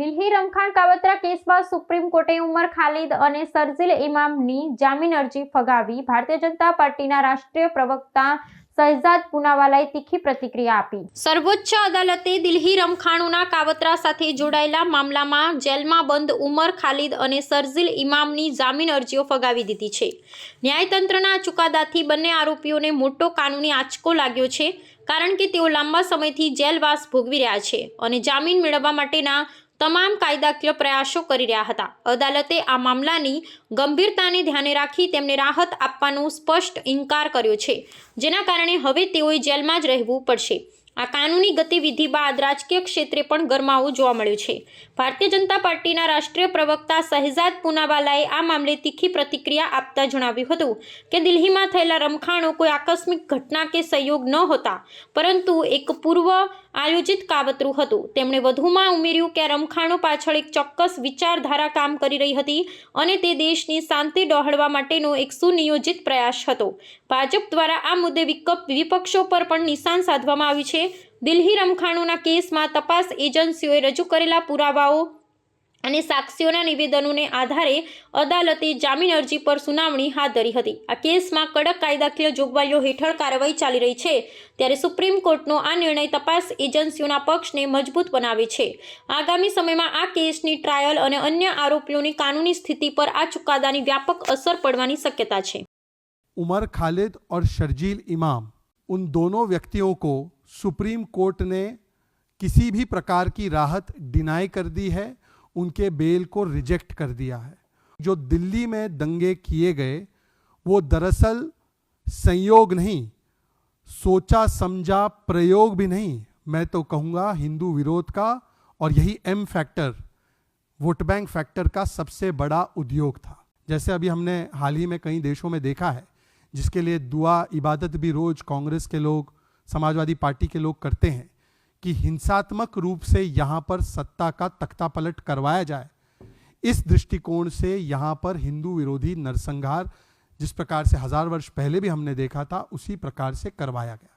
દિલ્હી રમખાણ કાવતરા કેસમાં સુપ્રીમ કોર્ટે ઉમર ખાલિદ અને શરજીલ ઇમામની જામીન અરજી ફગાવી. ભારતીય જનતા પાર્ટીના રાષ્ટ્રીય પ્રવક્તા શહેજાદ પૂનાવાલાએ તીખી પ્રતિક્રિયા આપી. સર્વોચ્ચ અદાલતે દિલ્હી રમખાણોના કાવતરા સાથે જોડાયેલા મામલામાં જેલમાં બંધ ઉમર ખાલિદ અને શરજીલ ઇમામની જામીન અરજીઓ ફગાવી દીધી છે. ન્યાયતંત્રના ચુકાદાથી બંને આરોપીઓને મોટો કાનૂની આંચકો લાગ્યો છે, કારણ કે તેઓ લાંબા સમયથી જેલવાસ ભોગવી રહ્યા છે અને જામીન મેળવવા માટેના તમામ કાયદાકીય પ્રયાસો કરી રહ્યા હતા. અદાલતે આ મામલાની ગંભીરતાને ધ્યાને રાખી તેમને રાહત આપવાનો સ્પષ્ટ ઇનકાર કર્યો છે, જેના કારણે હવે તેઓએ જેલમાં જ રહેવું પડશે. આ કાનૂની ગતિવિધિ બાદ રાજકીય ક્ષેત્રે પણ ગરમાવો જોવા મળ્યો છે. ભારતીય જનતા પાર્ટીના રાષ્ટ્રીય પ્રવક્તા શહેજાદ પૂનાવાલાએ આ મામલે તીખી પ્રતિક્રિયા આપતા જણાવ્યું હતું કે દિલ્હીમાં થયેલા રમખાણો કોઈ આકસ્મિક ઘટના કે સંયોગ ન હતા, પરંતુ એક પૂર્વ આયોજિત કાવતરું હતું. તેમણે વધુમાં ઉમેર્યું કે આ રમખાણો પાછળ એક ચોક્કસ વિચારધારા કામ કરી રહી હતી અને તે દેશની શાંતિ ડહોળવા માટેનો એક સુનિયોજિત પ્રયાસ હતો. ભાજપ દ્વારા આ મુદ્દે વિપક્ષો પર પણ નિશાન સાધવામાં આવ્યું છે. દિલ્હી રમખાણોના કેસમાં તપાસ એજન્સીઓએ રજૂ કરેલા પુરાવાઓ અને સાક્ષીઓના નિવેદનોને આધારે અદાલતે જામીન અરજી પર સુનાવણી હાથ ધરી હતી. આ કેસમાં કડક કાયદાકીય જોગવાઈઓ હેઠળ કાર્યવાહી ચાલી રહી છે, ત્યારે સુપ્રીમ કોર્ટનો આ નિર્ણય તપાસ એજન્સીઓના પક્ષને મજબૂત બનાવે છે. આગામી સમયમાં આ કેસની ટ્રાયલ અને અન્ય આરોપીઓની કાનૂની સ્થિતિ પર આ ચુકાદાની વ્યાપક અસર પડવાની શક્યતા છે. उमर खालिद और शर्जील इमाम, उन दोनों व्यक्तियों को सुप्रीम कोर्ट ने किसी भी प्रकार की राहत डिनाई कर दी है, उनके बेल को रिजेक्ट कर दिया है. जो दिल्ली में दंगे किए गए वो दरअसल संयोग नहीं, सोचा समझा प्रयोग भी नहीं, मैं तो कहूँगा हिंदू विरोध का, और यही M factor, vote bank factor का सबसे बड़ा उद्योग था. जैसे अभी हमने हाल ही में कई देशों में देखा है, जिसके लिए दुआ इबादत भी रोज कांग्रेस के लोग, समाजवादी पार्टी के लोग करते हैं कि हिंसात्मक रूप से यहाँ पर सत्ता का तख्ता पलट करवाया जाए. इस दृष्टिकोण से यहाँ पर हिंदू विरोधी नरसंहार जिस प्रकार से 1000 वर्ष पहले भी हमने देखा था, उसी प्रकार से करवाया गया.